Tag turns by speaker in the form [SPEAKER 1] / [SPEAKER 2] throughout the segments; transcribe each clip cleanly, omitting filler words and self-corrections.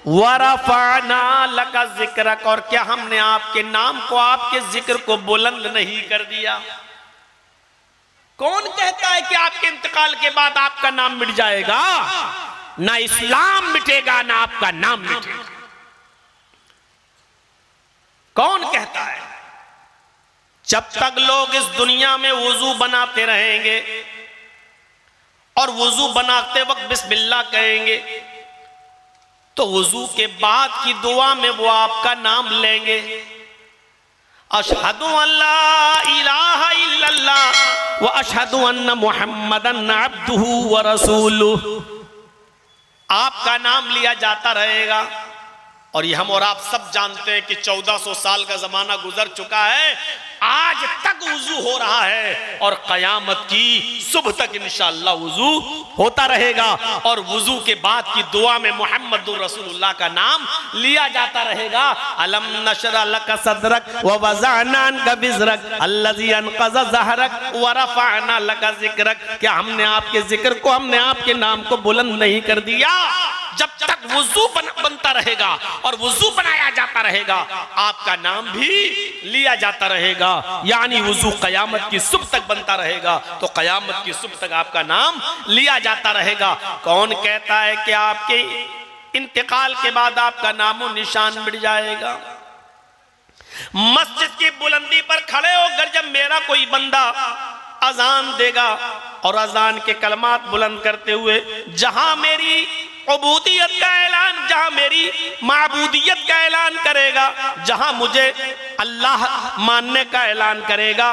[SPEAKER 1] वरफ़अना लका ज़िक्रक, और क्या हमने आपके नाम को, आपके जिक्र को बुलंद नहीं कर दिया? कौन कहता है कि आपके इंतकाल के बाद आपका नाम मिट जाएगा? ना इस्लाम मिटेगा ना आपका नाम मिटेगा। कौन कहता है? जब तक लोग इस दुनिया में वुजू बनाते रहेंगे और वुजू बनाते वक्त बिस्मिल्लाह कहेंगे, तो वुजू के बाद की दुआ में वो आपका नाम लेंगे, अशहदु अल्ला इलाहा इल्लल्लाह व अशहदु अन्ना मुहम्मदन अब्दुहु व रसूलुहु। आपका नाम लिया जाता रहेगा। और ये हम और आप सब जानते हैं कि 1400 साल का जमाना गुजर चुका है, आज तक वुजू हो रहा है और कयामत की सुबह तक इंशाअल्लाह वुजू होता रहेगा। और वुजू के बाद की दुआ में मुहम्मदुर रसूलुल्लाह का नाम लिया जाता रहेगा। अलम नशरा लका सदरक व वज़अना अन्का विज़रक अल्लज़ी अनक़ज़ ज़हरक व रफ़अना लका ज़िक्रक। क्या हमने आपके जिक्र को, हमने आपके नाम को बुलंद नहीं कर दिया? जब तक वुजू बनता रहेगा और वुजू बनाया जाता रहेगा, आपका नाम भी लिया जाता रहेगा। यानी वुजू कयामत की सुबह तक बनता रहेगा, तो कयामत की सुबह तक आपका नाम लिया जाता रहेगा। कौन कहता है कि आपके इंतकाल के बाद आपका नामो निशान मिट जाएगा? मस्जिद की बुलंदी पर खड़े होकर जब मेरा कोई बंदा अजान देगा और अजान के कलमात बुलंद करते हुए जहां मेरी उबूदियत का ऐलान, जहां मेरी माबूदियत का ऐलान करेगा, जहां मुझे अल्लाह मानने का ऐलान करेगा,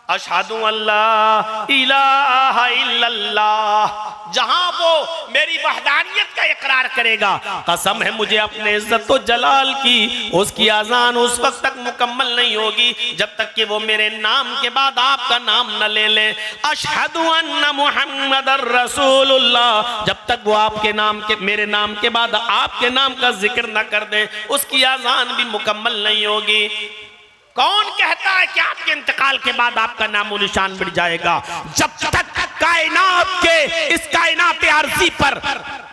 [SPEAKER 1] अशहदु अल्ला इलाहा इल्लल्लाह, जहां वो मेरी वहदानियत का इकरार करेगा, कसम है मुझे अपने इज्जत व जलाल की, उसकी अजान उस वक्त तक मुकम्मल नहीं होगी जब तक कि वो मेरे नाम के बाद आपका नाम न ले ले। अशहदु अन्ना मुहम्मदर रसूलुल्लाह, जब तक वो आपके नाम के, मेरे नाम के बाद आपके नाम का जिक्र न कर दे, उसकी अजान भी मुकम्मल नहीं होगी। कौन कहता है कि आपके इंतकाल के बाद आपका नामो निशान मिट जाएगा? जब तक कायनात के, इस कायनात अर्ज़ी पर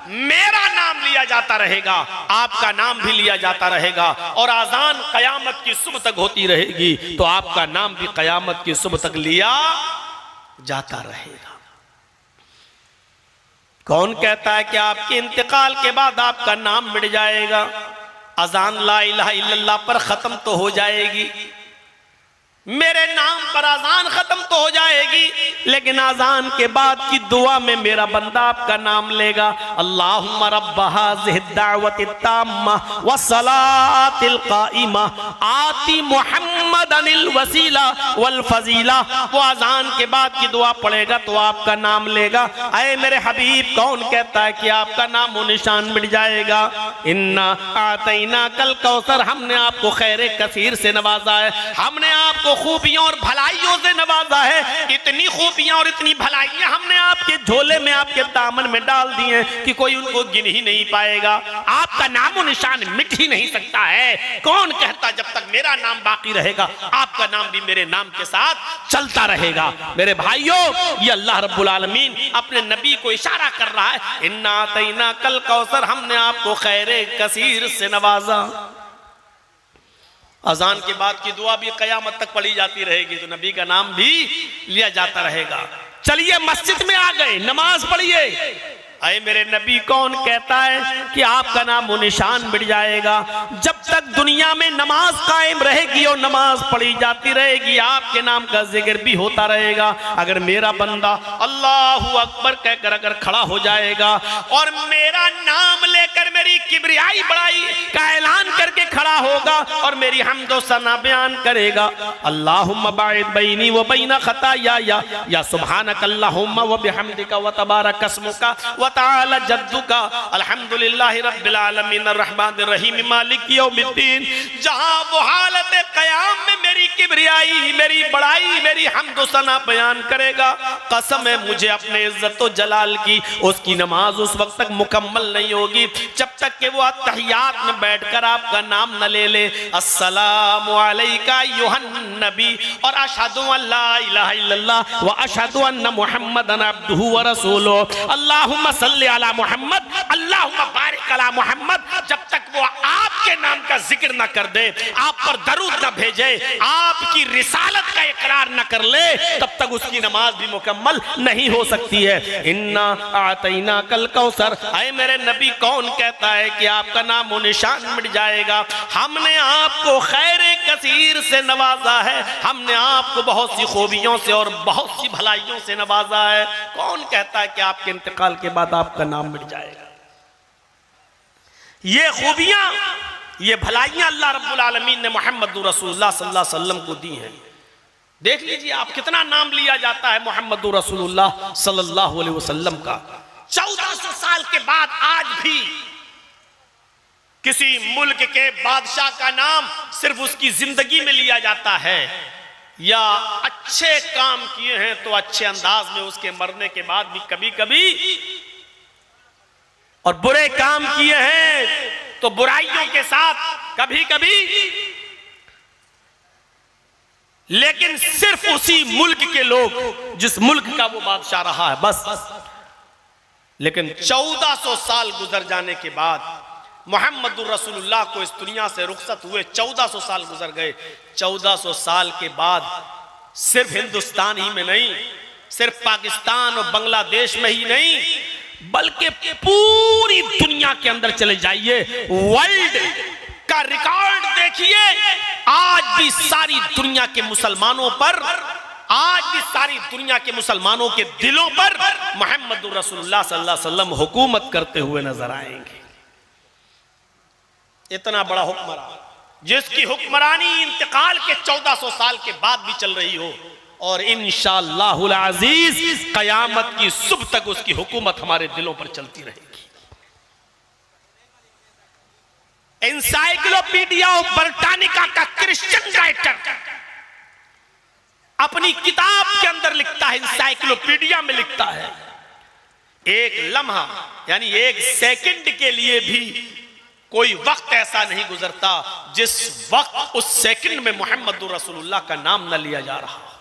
[SPEAKER 1] मेरा नाम लिया जाता रहेगा, आपका नाम भी लिया जाता रहेगा और आजान कयामत की सुबह तक होती रहेगी, तो आपका नाम भी कयामत की सुबह तक लिया जाता रहेगा। कौन कहता है कि आपके इंतकाल के बाद आपका नाम मिट जाएगा? अजान ला इलाहा इल्लल्लाह पर खत्म तो हो जाएगी, मेरे नाम पर अजान खत्म तो हो जाएगी, लेकिन अजान के बाद की दुआ में मेरा बंदा आपका नाम लेगा। अल्लाहुम्मा रब्ब हाज़िहि दावति ताम्मा व सलातिल काइमा आति मुहम्मदनिल वसीला वल फजीला। वो अजान के बाद की दुआ पढ़ेगा तो आपका नाम लेगा। अरे मेरे हबीब, कौन कहता है कि आपका नाम व निशान मिट जाएगा? इन्ना आतैना कल कौसर, हमने आपको खैर कसीर से नवाजा है, हमने आपको खूबियों और भलाइयों से नवाजा है। इतनी खूबियां और इतनी भलाइयां हमने आपके झोले में, आपके दामन में डाल दी हैं कि कोई उनको गिन ही नहीं पाएगा। आपका नामो निशान मिट ही नहीं सकता है। कौन कहता जब तक मेरा नाम बाकी रहेगा आपका नाम भी मेरे नाम के साथ चलता रहेगा? मेरे भाइयों, ये अल्लाह रब्बुल आलमीन अपने नबी को इशारा कर रहा है, इन्ना आतैना कल कौसर, हमने आपको खैर कसीर से नवाजा। अजान के बाद की दुआ भी कयामत तक पढ़ी जाती रहेगी, तो नबी का नाम भी लिया जाता रहेगा। चलिए मस्जिद में आ गए, नमाज पढ़िए। अरे मेरे नबी, कौन कहता है कि आपका नाम वो निशान मिट जाएगा? जब तक दुनिया में नमाज कायम रहेगी और नमाज पढ़ी जाती रहेगी, आपके नाम का जिक्र भी होता रहेगा। अगर मेरा बंदा अल्लाहु अकबर कहकर अगर खड़ा हो जाएगा और मेरा नाम लेकर मेरी किबरियाई बड़ाई का ऐलान करके खड़ा होगा और मेरी हम्दो सना बयान करेगा, अल्लाहुम्मा बाइद बैनी व बैना खताया या सुब्हानक अल्लाहुम्मा व बिहम्दिका व तबारक अस्मुका व तआला जद्दुका अल्हम्दुलिल्लाहि रब्बिल आलमीन अर्रहमानिर रहीम मालिक यौमिद्दीन। जहां वो हालत क़याम में मेरी किबरियाई, मेरी बड़ाई, मेरी हम्द सना बयान करेगा, कसम है मुझे अपने इज्जत व जलाल की, उसकी नमाज उस वक्त तक मुकम्मल नहीं होगी जब तक कि वो अत्तहियात में बैठकर आपका नाम न ले ले, अस्सलामु अलैका अय्युहन नबी और अशहदु अल्ला इलाहा इल्लल्लाह व अशहदु अन्ना मुहम्मदन अब्दुहु व रसूलुहु। अल्लाहुम्मा सल्लि अला मुहम्मद, अल्लाहुम्मा बारिक अला अला मोहम्मद, जब तक वो आपके नाम का जिक्र न कर दे, आप पर दरूद न भेजे, आपकी रिसालत का इकरार न कर ले, तब तक उसकी नमाज भी मुकम्मल नहीं हो सकती है। इन्ना आतैना कल कौसर, ऐ मेरे नबी कौन कहता है कि आपका नाम निशान मिट जाएगा? हमने आपको खैर कसीर से नवाजा है, हमने आपको बहुत सी खूबियों से और बहुत सी भलाइयों से नवाजा है। कौन कहता है कि आपके इंतकाल के बाद आपका नाम मिट जाएगा? ये खूबियां, ये भलाइयां अल्लाह रब्बुल आलमीन ने मोहम्मद रसूलुल्लाह सल्लल्लाहु अलैहि वसल्लम को दी हैं। देख लीजिए आप, कितना नाम लिया जाता है मोहम्मद रसूलुल्लाह सल्लल्लाहु अलैहि वसल्लम का। 1400 साल के बाद आज भी किसी मुल्क के बादशाह का नाम सिर्फ उसकी जिंदगी में लिया जाता है, या अच्छे काम किए हैं तो अच्छे अंदाज में उसके मरने के बाद भी कभी कभी, और बुरे काम किए हैं तो बुराइयों के साथ कभी कभी, लेकिन सिर्फ उसी मुल्क के लोग जिस मुल्क का वो बादशाह रहा है, बस। लेकिन 1400 साल गुजर जाने के बाद मोहम्मदुर रसूलुल्लाह को इस दुनिया से रुखसत हुए 1400 साल गुजर गए। 1400 साल के बाद सिर्फ हिंदुस्तान ही में नहीं, सिर्फ पाकिस्तान और बांग्लादेश में ही नहीं, बल्कि पूरी दुनिया के अंदर चले जाइए, वर्ल्ड का रिकॉर्ड देखिए, आज भी सारी दुनिया के मुसलमानों पर, आज भी सारी दुनिया के मुसलमानों के दिलों पर मोहम्मद रसूलुल्लाह सल्लल्लाहु अलैहि वसल्लम हुकूमत करते हुए नजर आएंगे। इतना बड़ा हुक्मरान जिसकी हुक्मरानी इंतकाल के 1400 साल के बाद भी चल रही हो, और इंशाअल्लाहुल अजीज कयामत की सुबह तक उसकी हुकूमत हमारे दिलों पर चलती रहेगी। एनसाइक्लोपीडिया ऑफ ब्रिटानिका का क्रिश्चियन राइटर अपनी किताब के अंदर लिखता है, एनसाइक्लोपीडिया में लिखता है, एक लम्हा यानी एक सेकंड के लिए भी कोई वक्त ऐसा नहीं गुजरता जिस वक्त उस सेकंड में मोहम्मद रसूलुल्लाह का नाम न लिया जा रहा हो।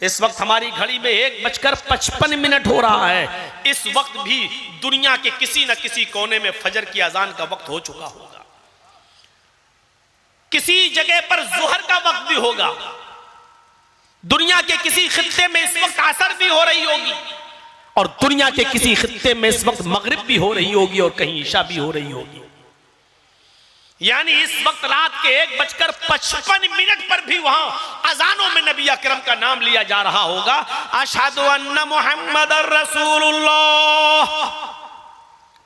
[SPEAKER 1] इस वक्त हमारी घड़ी में 1:55 हो रहा है। इस वक्त भी दुनिया के किसी न किसी कोने में फजर की अजान का वक्त हो चुका होगा, किसी जगह पर जुहर का वक्त भी होगा, दुनिया के किसी खित्ते में इस वक्त असर भी हो रही होगी, और दुनिया के किसी खित्ते में इस वक्त मगरिब भी हो रही होगी, और कहीं ईशा भी हो रही होगी। यानी इस वक्त रात के 1:55 पर भी वहां अजानों में नबी अकरम का नाम लिया जा रहा होगा, अशहदु अन्ना मुहम्मदर रसूलुल्लाह।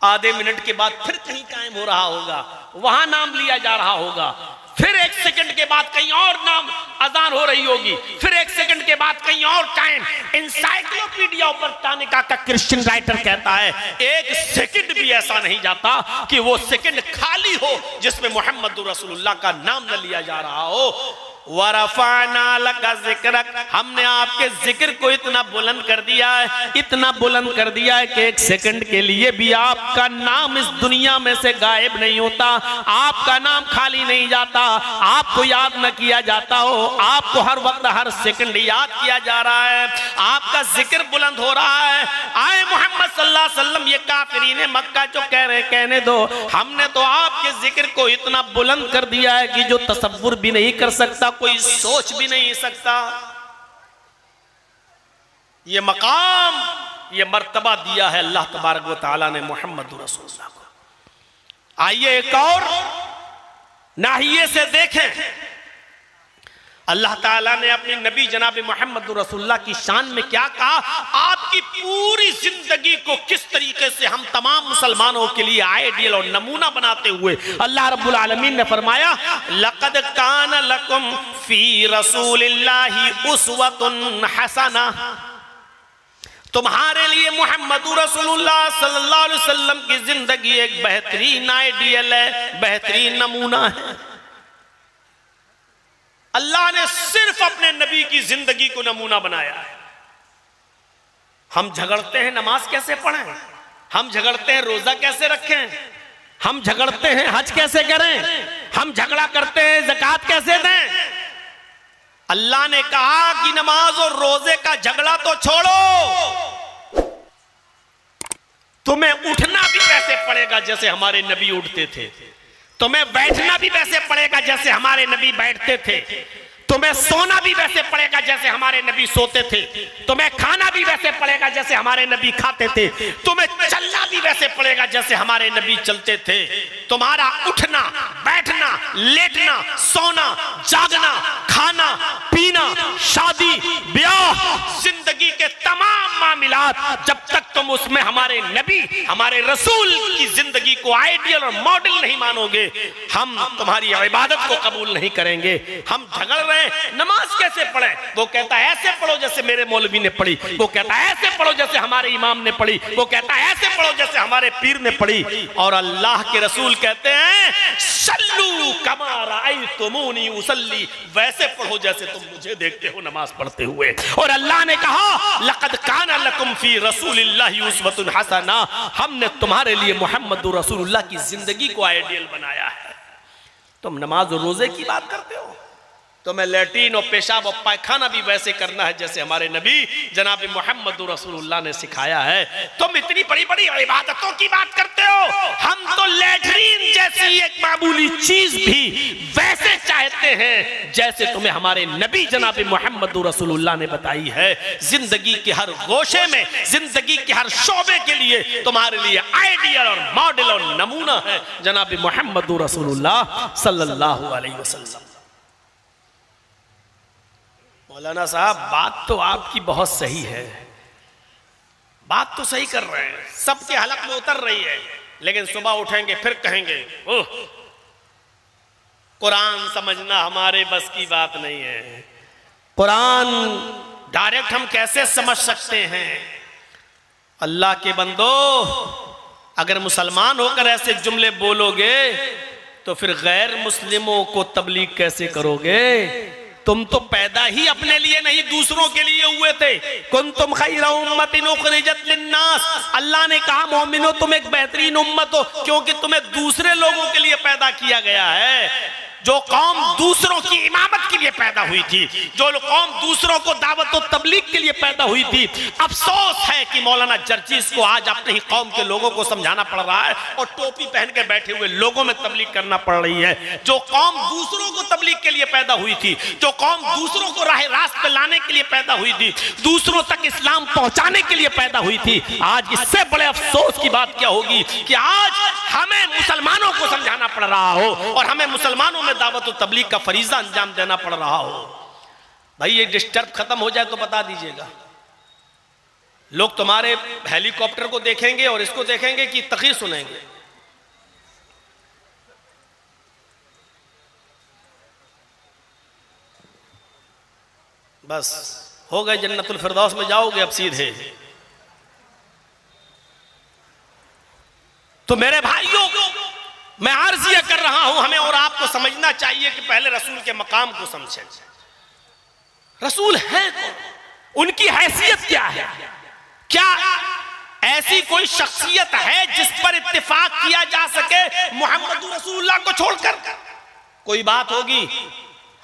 [SPEAKER 1] आधे मिनट के बाद फिर कहीं कायम हो रहा होगा, वहां नाम लिया जा रहा होगा, फिर 1 सेकंड के बाद कहीं और नाम अजान हो रही होगी, फिर 1 सेकंड के बाद कहीं और टाइम। एनसाइक्लोपीडिया ऑफ ब्रिटानिका का क्रिश्चियन राइटर कहता है 1 सेकंड भी ऐसा नहीं जाता कि वो सेकंड खाली हो जिसमें मोहम्मद रसूलुल्लाह का नाम न लिया जा रहा हो। वरफाना लका ज़िक्रक, हमने आपके जिक्र को इतना बुलंद कर दिया है, इतना बुलंद कर दिया है कि 1 सेकंड के लिए भी आपका नाम इस दुनिया में से गायब नहीं होता, आपका नाम खाली नहीं जाता, आपको याद न किया जाता हो, आपको हर वक्त हर सेकंड याद किया जा रहा है, आपका जिक्र बुलंद हो रहा है। आए मोहम्मद सल्लल्लाहु अलैहि वसल्लम, ये काफिरीने मक्का जो कह रहे कहने दो, हमने तो आपके जिक्र को इतना बुलंद कर दिया है कि जो तसव्वुर भी नहीं कर सकता, कोई सोच भी नहीं सकता। ये मकाम, ये मर्तबा दिया है अल्लाह तबारक व तआला ने मोहम्मद रसूलुल्लाह को। आइए एक और नाहिए से देखें, अल्लाह ताला ने अपने नबी जनाब मोहम्मद रसूलुल्लाह की शान में क्या कहा, आपकी पूरी जिंदगी को किस तरीके से हम तमाम मुसलमानों के लिए आइडियल और नमूना बनाते हुए अल्लाह रब्बुल आलमीन ने फरमाया, लक़द कान लकुम फी रसूलिल्लाहि उस्वतुन हसना, तुम्हारे लिए मोहम्मद रसूलुल्लाह सल्लल्लाहु अलैहि वसल्लम की जिंदगी एक बेहतरीन आइडियल है, बेहतरीन नमूना है। अल्लाह ने सिर्फ अपने नबी की जिंदगी को नमूना बनाया है। हम झगड़ते हैं नमाज कैसे पढ़ें, हम झगड़ते हैं रोजा कैसे रखें, हम झगड़ते हैं हज कैसे करें, हम झगड़ा करते हैं ज़कात कैसे दें। अल्लाह ने कहा कि नमाज और रोजे का झगड़ा तो छोड़ो, तुम्हें उठना भी वैसे पड़ेगा जैसे हमारे नबी उठते थे, तुम्हें बैठना भी वैसे पड़ेगा जैसे हमारे नबी बैठते थे, तुम्हें सोना भी वैसे पड़ेगा जैसे हमारे नबी सोते थे, तुम्हें खाना भी वैसे पड़ेगा जैसे हमारे नबी खाते थे, तुम्हें चलना भी वैसे पड़ेगा जैसे हमारे नबी चलते थे। तुम्हारा उठना, बैठना, लेटना, सोना, जागना, खाना, पीना, शादी, ब्याह, जिंदगी के तमाम मामलात, जब तक तुम उसमें हमारे नबी, हमारे रसूल की जिंदगी को आइडियल और मॉडल नहीं मानोगे, हम तुम्हारी इबादत को कबूल नहीं करेंगे। हम झगड़ रहे, नमाज कैसे पढ़े? वो कहता है ऐसे पढ़ो जैसे मेरे मौलवी ने पढ़ी, वो कहता है ऐसे पढ़ो जैसे हमारे इमाम ने पढ़ी, वो कहता है ऐसे पढ़ो जैसे हमारे पीर ने पढ़ी। और अल्लाह के रसूल कहते हैं सल्लू कमा राअयतुमूनी उसल्ली, वैसे पढ़ो जैसे तुम मुझे देखते हो नमाज पढ़ते हुए। और अल्लाह ने कहा लक़द काना लकुम फी रसूलिल्लाहि उस्वतुन हसना, हमने तुम्हारे लिए मोहम्मद रसूलुल्लाह की जिंदगी को आइडियल बनाया है। तुम नमाज और रोजे की बात करते हो, तुम्हें लैट्रीन और पेशाब और पायखाना भी वैसे करना है जैसे हमारे नबी जनाब मोहम्मद रसूलुल्लाह ने सिखाया है। तुम इतनी बड़ी बड़ी इबादतों की बात करते हो, हम तो लैट्रीन जैसी एक मामूली चीज भी वैसे चाहते हैं जैसे तुम्हें हमारे नबी जनाब मोहम्मद रसूलुल्लाह ने बताई है। जिंदगी के हर गोशे में, जिंदगी के हर शोबे के लिए तुम्हारे लिए आइडियल और मॉडल और नमूना है जनाब मोहम्मद रसूलुल्लाह सल्लल्लाहु अलैहि वसल्लम। मौलाना साहब बात तो आपकी बहुत सही है, बात तो सही कर रहे हैं, सबके हलक में उतर रही है, लेकिन सुबह उठेंगे फिर कहेंगे ओह कुरान समझना हमारे बस की बात नहीं है। कुरान डायरेक्ट हम कैसे समझ सकते हैं? अल्लाह के बंदो, अगर मुसलमान होकर ऐसे जुमले बोलोगे तो फिर गैर मुस्लिमों को तबलीग कैसे करोगे? तुम तो पैदा ही अपने लिए नहीं दूसरों के लिए हुए थे। कुंतुम खैरा उम्मतिन उखरिजत लिन्नास, अल्लाह ने कहा मोमिनो तुम एक बेहतरीन उम्मत हो क्योंकि तुम्हें दूसरे लोगों के लिए पैदा किया गया है। जो कौम दूसरों की इमामत के लिए पैदा हुई थी, जो कौम दूसरों को दावत और तबलीग के लिए पैदा हुई थी, अफसोस है कि मौलाना जर्जीस को आज अपनी ही कौम के लोगों को समझाना पड़ रहा है और टोपी पहन के बैठे हुए लोगों में तबलीग करना पड़ रही है। जो कौम दूसरों को तबलीग के लिए पैदा हुई थी, जो कौम दूसरों को राह रास्त पे लाने के लिए पैदा हुई थी, दूसरों तक इस्लाम पहुंचाने के लिए पैदा हुई थी, आज इससे बड़े अफसोस की बात क्या होगी कि आज हमें मुसलमानों को समझाना पड़ रहा हो और हमें मुसलमानों में दावत और तबलीग का फरीजा अंजाम देना पड़ रहा हो। भाई ये डिस्टर्ब खत्म हो जाए तो बता दीजिएगा। लोग तुम्हारे हेलीकॉप्टर को देखेंगे और इसको देखेंगे कि तक़रीर सुनेंगे। बस हो गए, जन्नतुल फिरदौस में जाओगे अब सीधे। तो मेरे भाइयों, मैं अर्ज यह कर रहा हूं, हमें और आपको समझना चाहिए कि पहले रसूल के मकाम को समझें। रसूल है कौन? उनकी हैसियत क्या है? क्या ऐसी कोई शख्सियत है जिस पर इत्तेफाक किया जा सके मोहम्मद रसूलुल्लाह को छोड़कर? कोई बात होगी,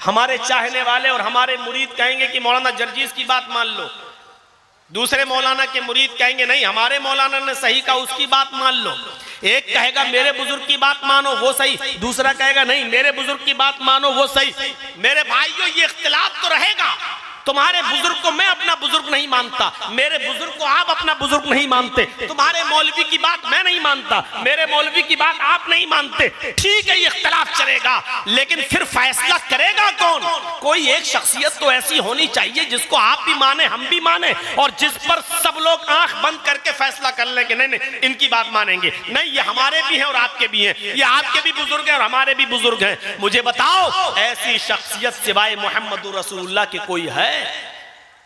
[SPEAKER 1] हमारे चाहने वाले और हमारे मुरीद कहेंगे कि मौलाना जर्जीस की बात मान लो, दूसरे मौलाना के मुरीद कहेंगे नहीं हमारे मौलाना ने सही कहा उसकी बात मान लो। एक कहेगा मेरे बुजुर्ग की बात मानो वो सही, दूसरा कहेगा नहीं मेरे बुजुर्ग की बात मानो वो सही। मेरे भाइयों ये इख्तिलाफ तो रहेगा। तुम्हारे बुजुर्ग को मैं अपना बुजुर्ग नहीं मानता, मेरे बुजुर्ग को आप अपना बुजुर्ग नहीं मानते, तुम्हारे मौलवी की बात मैं नहीं मानता, मेरे मौलवी की बात आप नहीं मानते। ठीक है ये इख्तिलाफ चलेगा, लेकिन फिर फैसला करेगा कौन? कोई एक शख्सियत तो ऐसी होनी चाहिए जिसको आप भी माने हम भी माने और जिस पर सब लोग आंख बंद करके फैसला कर ले कि नहीं नहीं इनकी बात मानेंगे। नहीं ये हमारे भी हैं और आपके भी हैं, ये आपके भी बुजुर्ग हैं और हमारे भी बुजुर्ग हैं। मुझे बताओ ऐसी शख्सियत सिवाय मोहम्मद रसूलुल्लाह के कोई है?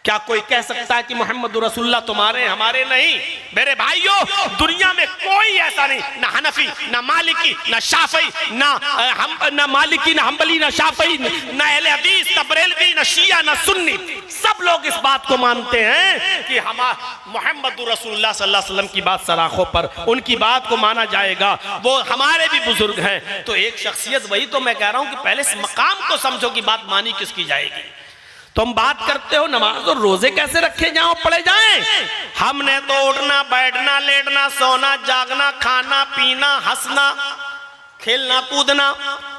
[SPEAKER 1] क्या कोई कह सकता है कि मोहम्मद रसूलुल्लाह तुम्हारे हमारे? नहीं मेरे भाइयों, दुनिया में कोई ऐसा नहीं, ना हनफी ना मालिकी ना शाफई ना मालिकी ना हम्बली ना शाफई ना अहले हदीस ना बरेलवी ना शिया ना सुन्नी, सब लोग इस बात को मानते हैं कि हम मोहम्मद रसूलुल्लाह सल्लल्लाहु अलैहि वसल्लम की बात सराखों पर उनकी बात को माना जाएगा, वो हमारे भी बुजुर्ग हैं। तो एक शख्सियत, वही तो मैं कह रहा हूं कि पहले इस मकाम को समझो कि बात मानी किसकी जाएगी। तुम बात करते हो नमाज और रोजे कैसे रखे जाओ, पढ़े जाएं। हमने तो उठना बैठना लेटना सोना जागना खाना पीना हंसना खेलना कूदना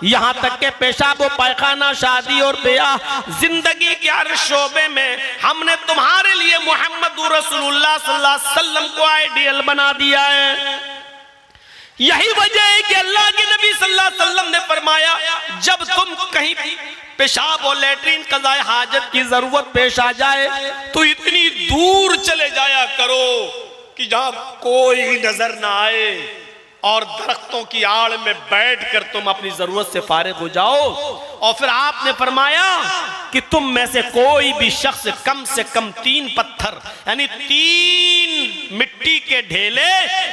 [SPEAKER 1] यहां तक के पेशाब व पैखाना शादी और ब्याह जिंदगी के हर शोबे में हमने तुम्हारे लिए मोहम्मद रसूलुल्लाह सल्लल्लाहु अलैहि वसल्लम को आइडियल बना दिया है। यही वजह है कि अल्लाह के नबी सल्लल्लाहु अलैहि वसल्लम ने फरमाया, जब तुम कहीं पेशाब और लेटरिन कज़ाए हाजत की जरूरत पेश आ जाए तो इतनी दूर चले जाया करो कि जहां कोई नजर ना आए और दरख्तों की आड़ में बैठकर तुम अपनी जरूरत से फारिग हो जाओ। और फिर आपने फरमाया कि तुम में से कोई भी शख्स कम से कम 3 पत्थर यानी 3 मिट्टी के ढेले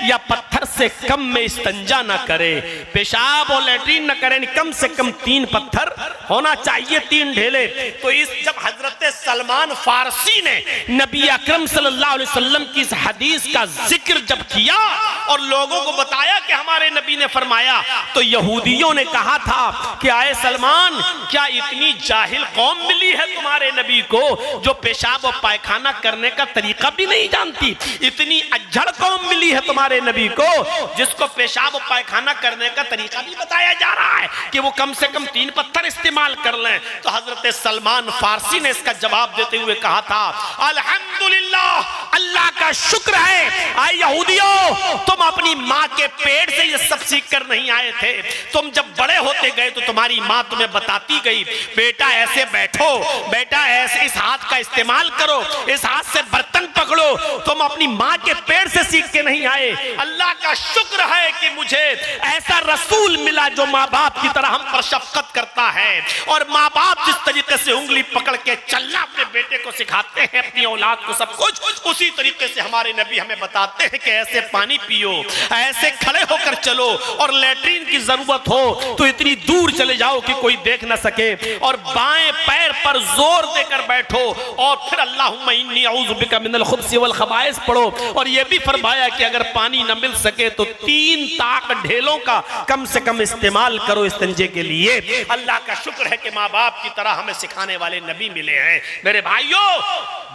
[SPEAKER 1] या पत्थर से कम में इस्तंजा ना करे, पेशाब और लेटरिन न करे, कम से कम 3 पत्थर होना चाहिए, 3 ढेले। तो इस जब हजरत सलमान फारसी ने नबी अकरम सल्लल्लाहु अलैहि वसल्लम की इस हदीस का जिक्र जब किया और लोगों को बताया कि हमारे नबी ने फरमाया, तो यहूदियों ने कहा था कि आए सलमान, क्या इतनी जाहिल कौम मिली है तुम्हारे नबी को जो पेशाब और पायखाना करने का तरीका भी नहीं जानती? इतनी अज्जड़ कौम मिली है तुम्हारे नबी को जिसको पेशाब और पायखाना करने का तरीका भी बताया जा रहा है कि वो कम से कम 3 पत्थर इस्तेमाल कर लें। तो हजरत सलमान फारसी ने इसका जवाब देते हुए कहा था, अल्हम्दुलिल्लाह, अल्लाह का शुक्र है आए यहूदियों, तुम अपनी माँ के पेट से ये सब सीख कर नहीं आए थे। तुम जब बड़े होते गए तो तुम्हारी माँ तुम्हें बताती गई, बेटा ऐसे बैठो, बेटा ऐसे इस हाथ का इस्तेमाल करो, इस हाथ से बर्तन पकड़ो। तुम अपनी माँ के पेट से सीख के नहीं आए। अल्लाह का शुक्र है कि मुझे ऐसा रसूल मिला जो माँ बाप की तरह हम पर शफकत करता है, और माँ बाप जिस तरीके से उंगली पकड़ के चलना अपने बेटे को सिखाते हैं, अपनी औलाद को सब कुछ, उसी तरीके से हमारे नबी हमें बताते हैं कि ऐसे पानी पियो, ऐसे खड़े होकर चलो, और लेटरिन की जरूरत हो तो इतनी दूर चले जाओ कि कोई देख ना सके, और बाएं पैर पर जोर देकर बैठो, और फिर अल्लाहुम्मा इन्नी अऊज़ु बिका मिनल खुब्सी वल खबाइस पढ़ो। और यह भी फरमाया कि अगर पानी न मिल सके तो 3 ताक ढेलों का कम से कम इस्तेमाल करो इस्तिंजे के लिए। अल्लाह का शुक्र है कि माँ बाप की तरह हमें सिखाने वाले नबी मिले हैं। मेरे भाइयों,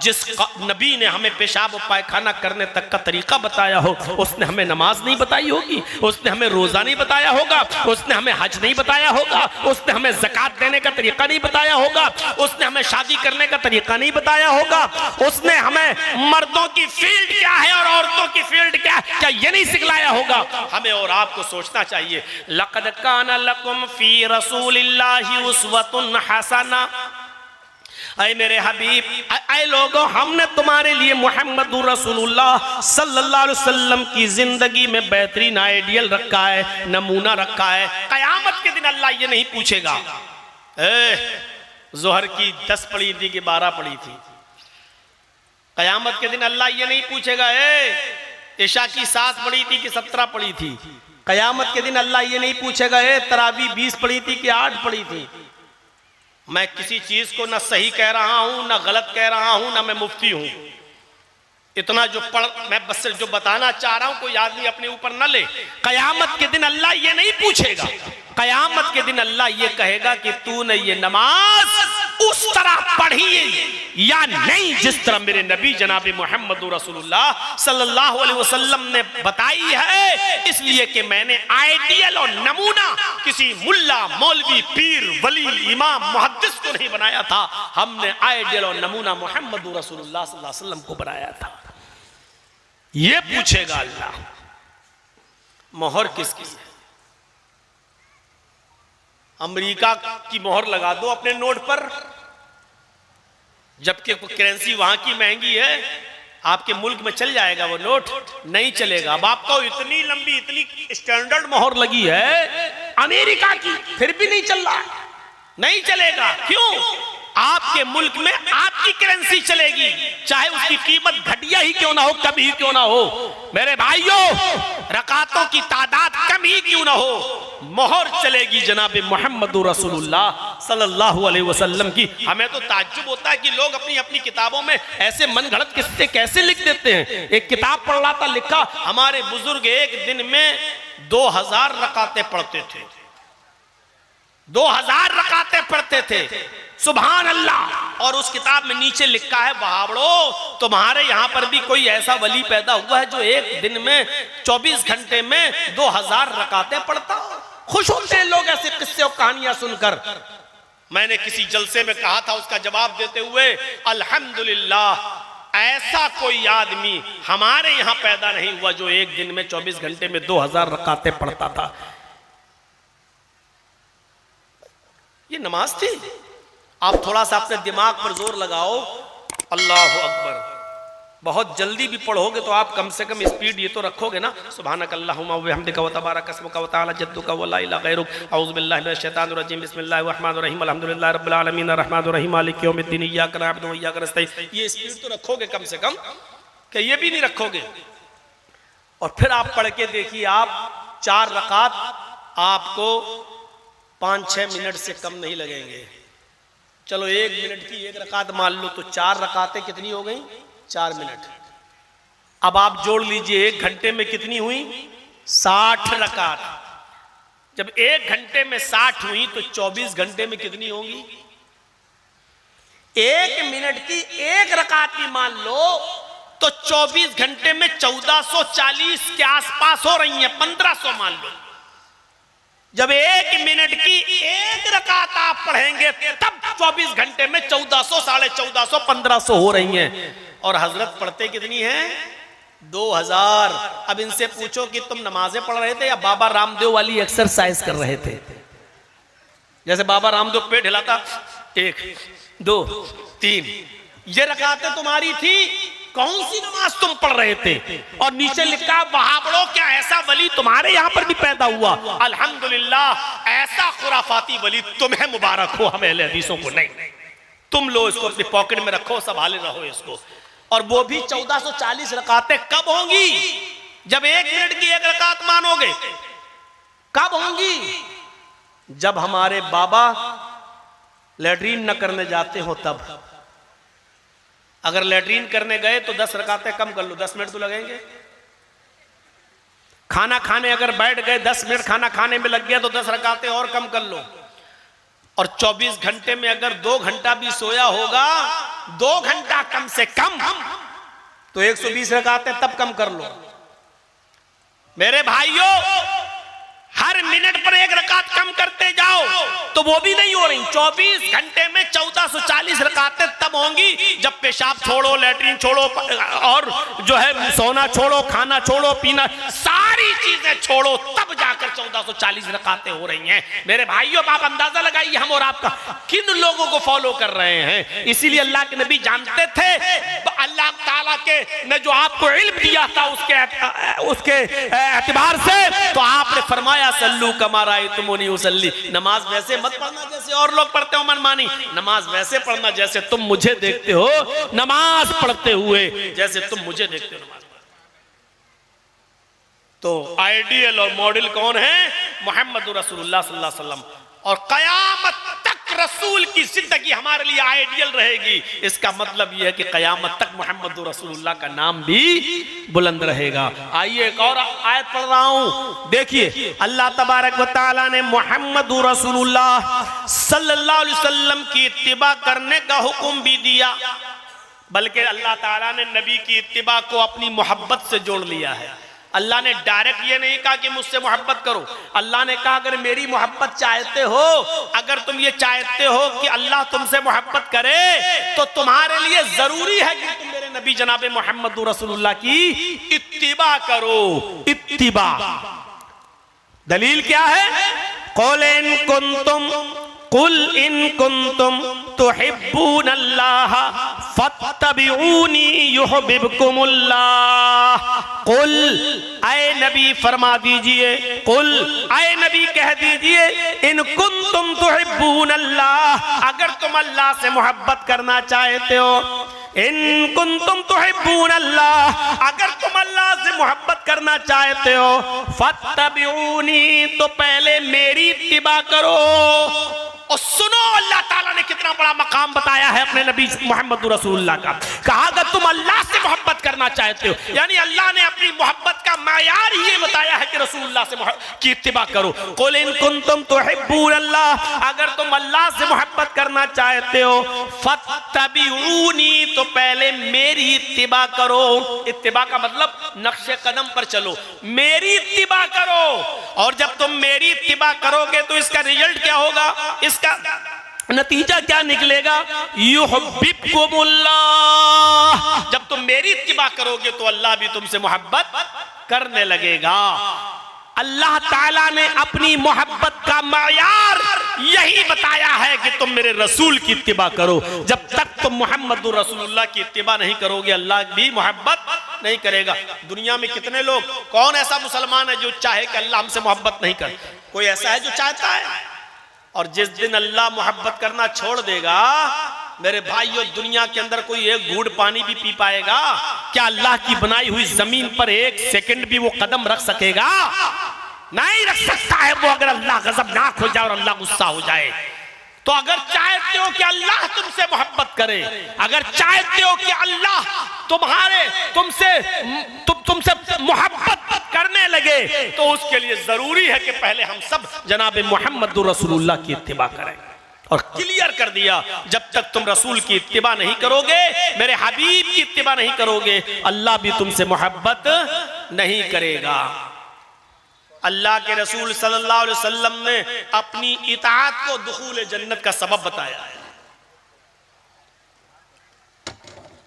[SPEAKER 1] जिस नबी ने हमें पेशाब और पायखाना करने तक का तरीका बताया हो, उसने हमें नमाज नहीं बताई होगी, उसने हमें रोजा नहीं बताया होगा, उसने हमें हज नहीं बताया होगा, उसने हमें ज़कात देने का तरीका नहीं बताया होगा, उसने हमें शादी करने का तरीका नहीं बताया होगा, उसने हमें मर्दों की फील्ड क्या है और औरतों की फील्ड क्या है, क्या ये नहीं सिखलाया होगा? हमें और आपको सोचना चाहिए। लक़द काना लकुम फी रसूलिल्लाहि उस्वतुन हसना, ऐ मेरे हबीब, ऐ लोगों, हमने तुम्हारे लिए मोहम्मद रसूलुल्लाह सल्लल्लाहु अलैहि वसल्लम की जिंदगी में बेहतरीन आइडियल रखा है, नमूना रखा है। कयामत के दिन अल्लाह ये नहीं पूछेगा जोहर की 10 पढ़ी थी कि 12 पढ़ी थी। कयामत के दिन अल्लाह ये नहीं पूछेगा इशा की 7 पढ़ी थी कि 17 पढ़ी थी। कयामत के दिन अल्लाह ये नहीं पूछेगा तरावी 20 पढ़ी थी कि 8 पढ़ी थी। मैं किसी चीज को ना सही कह रहा हूं, ना गलत कह रहा हूं, ना मैं मुफ्ती हूं। इतना जो मैं बस जो बताना चाह रहा हूं कोई आदमी अपने ऊपर न ले। कयामत के दिन अल्लाह ये नहीं पूछेगा। कयामत के दिन अल्लाह ये कहेगा कि तूने ये नमाज उस तरह पढ़ी या नहीं जिस तरह मेरे नबी जनाब मोहम्मद रसूलुल्लाह सल्लल्लाहु अलैहि वसल्लम ने बताई है। इसलिए कि मैंने आइडियल और नमूना किसी मुल्ला मौलवी पीर वली इमाम मुहद्दिस को नहीं बनाया था, हमने आइडियल और नमूना मोहम्मद रसूलुल्लाह सल्लल्लाहु अलैहि वसल्लम को बनाया था। ये पूछेगा अल्लाह मोहर किसकी है? अमेरिका की मोहर लगा दो अपने नोट पर, जबकि करेंसी वहां की महंगी है। आपके मुल्क में चल जाएगा वो नोट? नहीं चलेगा। अब आपको इतनी लंबी इतनी स्टैंडर्ड मोहर लगी है अमेरिका की, फिर भी नहीं चल रहा, नहीं चलेगा। क्यों? आपके मुल्क में आपकी करेंसी चलेगी, चाहे उसकी कीमत घटिया ही क्यों ना हो, कम ही क्यों ना हो। मेरे भाइयों, रकातों की तादाद कम ही क्यों ना हो, मोहर चलेगी जनाब मोहम्मद रसूलुल्लाह सल्लल्लाहु अलैहि वसल्लम की। हमें तो ताज्जुब होता है कि लोग अपनी अपनी किताबों में ऐसे मनगढ़ंत किस्से कैसे लिख देते हैं। एक किताब पढ़ रहा था, लिखा हमारे बुजुर्ग एक दिन में 2000 रकातें पढ़ते थे, 2000 रकातें पढ़ते थे। सुभान अल्लाह। और उस किताब में नीचे लिखा है, वहावड़ो तुम्हारे यहां पर भी कोई ऐसा वली पैदा हुआ है जो एक दिन में 24 घंटे में 2000 रकातें पढ़ता हो। खुश होते हैं लोग ऐसे किस्से और कहानियां सुनकर। मैंने किसी जलसे में कहा था, उसका जवाब देते हुए, अल्हम्दुलिल्लाह ऐसा कोई आदमी हमारे यहां पैदा नहीं हुआ जो एक दिन में 24 घंटे में 2000 रकातें पढ़ता था। ये नमाज थी। आप थोड़ा सा अपने दिमाग पर जोर लगाओ, अल्लाह अकबर। बहुत जल्दी भी पढ़ोगे तो आप कम से कम स्पीड ये तो रखोगे ना, सुभानक अल्लाहुम्मा व बिहम्दिका व तबारक अस्मुका व तआला जद्दुका व ला इलाहा गैरुक, औज़ु बिल्लाहि मिनश शैतानिर रजीम, बिस्मिल्लाहिर रहमानिर रहीम, अल्हम्दुलिल्लाहि रब्बिल आलमीन, अर्रहमानिर रहीम, मालिकि यौमिद्दीन, इय्याका नअबुदु व इय्याका नस्तईन। ये स्पीड तो रखोगे कम से कम, कि ये भी नहीं रखोगे। और फिर आप पढ़ के देखिए, आप 4 रकात आपको 5-6 मिनट से कम नहीं लगेंगे। चलो 1 मिनट की 1 रकात मान लो, तो 4 रकातें कितनी हो गई? 4 मिनट। अब आप जोड़ लीजिए 1 घंटे में कितनी हुई? 60 रकात। जब 1 घंटे में 60 हुई तो 24 घंटे में कितनी होंगी? 1 मिनट की 1 रकात भी मान लो तो 24 घंटे में 1440 के आसपास हो रही है, 1500 मान लो। जब 1 मिनट की 1 रकात आप पढ़ेंगे तब 24 घंटे में 1400, 1450, 1500 हो रही हैं। और हजरत पढ़ते कितनी हैं? 2000। अब इनसे पूछो कि तुम नमाजें पढ़ रहे थे या बाबा रामदेव वाली एक्सरसाइज कर रहे थे? जैसे बाबा रामदेव पेट हिलाता, 1 2 3, ये रकातें तुम्हारी थी। कौन सी नमाज तुम पढ़ रहे थे? और नीचे लिखा, वहावड़ो क्या ऐसा वली तुम्हारे यहां पर भी पैदा हुआ? अल्हम्दुलिल्लाह ऐसा खुराफाती वली तुम्हें मुबारक हो, हमें अहले हदीसों को नहीं। तुम लो इसको अपनी पॉकेट में रखो, संभाले रहो इसको। और वो भी 1440 रकातें कब होंगी? जब 1 मिनट की 1 रकात मानोगे। कब होंगी? जब हमारे बाबा लैट्रीन न करने जाते हो तब। अगर लैट्रीन करने गए तो 10 रकातें कम कर लो, 10 मिनट तो लगेंगे। खाना खाने अगर बैठ गए, 10 मिनट खाना खाने में लग गया तो 10 रकातें और कम कर लो। और 24 घंटे में अगर 2 घंटा भी सोया होगा, 2 घंटा कम से कम, तो 120 रकातें तब कम कर लो। मेरे भाइयों, हर मिनट पर 1 रकात कम करते जाओ तो वो भी नहीं हो रही। 24 घंटे में 1440 रकातें तब होंगी जब पेशाब छोड़ो, लैट्रीन छोड़ो, और जो है सोना छोड़ो, खाना छोड़ो, पीना, सारी चीजें छोड़ो, तब जाकर 1440 रकातें हो रही हैं। मेरे भाइयों, आप अंदाजा लगाइए हम और आपका किन लोगों को फॉलो कर रहे हैं। इसीलिए अल्लाह के नबी जानते थे, अल्लाह ताला के ने जो आपको इल्म दिया था उसके एतबार से, तो आपने फरमाया सल्लू कमा रायतुमूनी उसल्ली। नमाज वैसे मत पढ़ना जैसे और लोग पढ़ते हो मनमानी, नमाज वैसे पढ़ना जैसे तुम मुझे देखते हो नमाज पढ़ते हुए, जैसे तुम मुझे देखते हो नमाज। तो आइडियल और मॉडल कौन है? मोहम्मद रसूलुल्लाह सल्लल्लाहु अलैहि वसल्लम। और कयामत तक रसूल की जिंदगी हमारे लिए आइडियल रहेगी। इसका मतलब यह है कि कयामत तक मोहम्मद रसूलुल्लाह का नाम भी बुलंद रहेगा। आइए एक और आयत पढ़ रहा हूं, देखिए। अल्लाह तबारक व तआला ने मोहम्मद रसूलुल्लाह सल्लल्लाहु अलैहि वसल्लम की इत्तिबा करने का हुक्म भी दिया, बल्कि अल्लाह ताला ने नबी की इत्तिबा को अपनी मोहब्बत से जोड़ लिया है। अल्लाह ने डायरेक्ट ये नहीं कहा कि मुझसे मोहब्बत करो। अल्लाह ने कहा अगर मेरी मोहब्बत चाहते हो, अगर तुम ये चाहते हो कि अल्लाह तुमसे मोहब्बत करे, तो तुम्हारे लिए जरूरी है कि तुम मेरे नबी जनाबे मोहम्मद रसूलुल्लाह की इत्तिबा करो। इत्तिबा दलील क्या है? कुल इन कुंतुम तुहिब्बूनल्लाह फत्तबिऊनी युहिब्बुकुमुल्लाह। कुल, ऐ नबी फरमा दीजिए, कुल ऐ नबी कह दीजिए, इन कुंतुम तुहिब्बूनल्लाह, अगर तुम अल्लाह से मोहब्बत करना चाहते हो, इन कुंतुम तुहिब्बूनल्लाह, अगर तुम अल्लाह से मोहब्बत करना चाहते हो, फत्तबिऊनी, तो पहले मेरी इत्तिबा करो। और सुनो अल्लाह ताला ने कितना बड़ा मकाम बताया है अपने नबी मोहम्मद रसूलुल्लाह का। कहा अगर तुम अल्लाह से मोहब्बत करना चाहते हो, यानी अल्लाह ने अपनी मोहब्बत का मायार ही ये बताया है कि रसूलुल्लाह से की इत्तिबा करो। कुल इन कुंतुम तुहिब्बूनल्लाह, अगर तुम अल्लाह से मोहब्बत करना चाहते हो फत्तबिऊनी, तो पहले मेरी इत्तिबा करो। इत्तिबा का मतलब नक्शे कदम पर चलो, मेरी इत्तिबा करो। और जब तुम मेरी इत्तिबा करोगे तो इसका रिजल्ट क्या होगा, इसका नतीजा क्या निकलेगा, युहिब्बुकुमुल्लाह। जब तुम मेरी इत्तिबा करोगे तो अल्लाह भी तुमसे मोहब्बत करने लगेगा। अल्लाह ताला ने अपनी मोहब्बत का मायार यही बताया है कि तुम मेरे रसूल की इत्तिबा करो। जब तक तुम मोहम्मद रसूलुल्लाह की इत्तिबा नहीं करोगे अल्लाह भी मोहब्बत नहीं करेगा। दुनिया में कितने लोग, कौन ऐसा मुसलमान है जो चाहे कि अल्लाह हमसे मोहब्बत नहीं करे? कोई ऐसा है जो चाहता है? और जिस दिन अल्लाह मोहब्बत करना छोड़ देगा मेरे भाइयों, दुनिया के अंदर कोई एक घूंट पानी भी पी पाएगा क्या? अल्लाह की बनाई हुई जमीन पर एक सेकंड भी वो कदम रख सकेगा? नहीं रख सकता है वो, अगर अल्लाह गजबनाक हो जाए और अल्लाह गुस्सा हो जाए। तो अगर चाहते हो कि अल्लाह तुमसे मोहब्बत करे, अगर चाहते हो कि अल्लाह तुमसे मोहब्बत करने लगे, तो उसके लिए जरूरी है कि पहले हम सब जनाब मोहम्मद रसूलुल्लाह की इत्तिबा करें। और क्लियर कर दिया, जब तक तुम रसूल की इत्तिबा नहीं करोगे, मेरे हबीब की इत्तिबा नहीं करोगे, अल्लाह भी तुमसे मोहब्बत नहीं करेगा। अल्लाह के रसूल सल्लल्लाहु अलैहि वसल्लम ने अपनी इताअत को दुखूल जन्नत का सबब बताया है।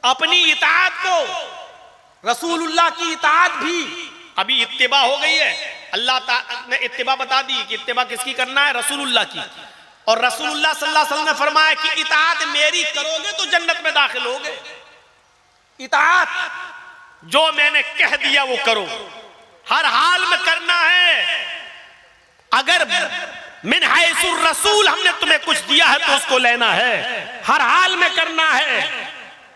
[SPEAKER 1] अपनी इताअत को, रसूलुल्लाह की इताअत भी, अभी इत्तिबा हो गई है, अल्लाह ताला ने इत्तिबा बता दी कि इत्तिबा किसकी करना है, रसूलुल्लाह की। और रसूलुल्लाह सल्लल्लाहु अलैहि वसल्लम ने फरमाया कि इताअत मेरी करोगे तो जन्नत में दाखिल होगे। इताअत, जो मैंने कह दिया वो करो, हर हाल में करना है। अगर मिन हैसुर रसूल हमने तुम्हें कुछ दिया है तो उसको लेना है, हर हाल में करना है।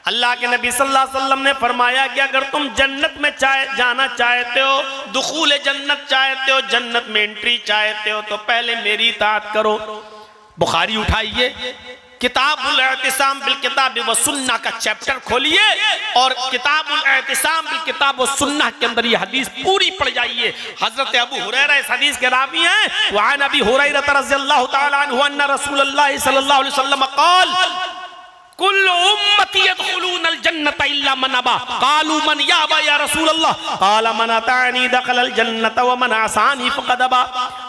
[SPEAKER 1] अल्लाह के नबी सल्लल्लाहु अलैहि वसल्लम ने फरमाया कि अगर तुम जन्नत में जाना चाहते हो, दुखूल जन्नत चाहते हो, जन्नत में एंट्री चाहते हो, तो पहले मेरी इताअत करो। बुखारी उठाइए, किताबुल एतिसाम बिल किताब व सुन्नाह का चैप्टर खोलिए और किताबुल एतिसाम बिल किताब व सुन्नाह के अंदर ये हदीस पूरी पढ़ जाइए। हजरत अबू हुरैरा इस हदीस के रावी हैं। वअन अबी हुरैरा रज़ियल्लाहु तआला अन्हु अन्ना रसूलुल्लाह सल्लल्लाहु अलैहि वसल्लम क़ाल कुल्लु उम्मती यदखुलूनल जन्नत इल्ला मन अबा क़ालू मन याबा या रसूलल्लाह क़ाल मन अतानी दखलल जन्नत व मन असानी फ़क़द अबा।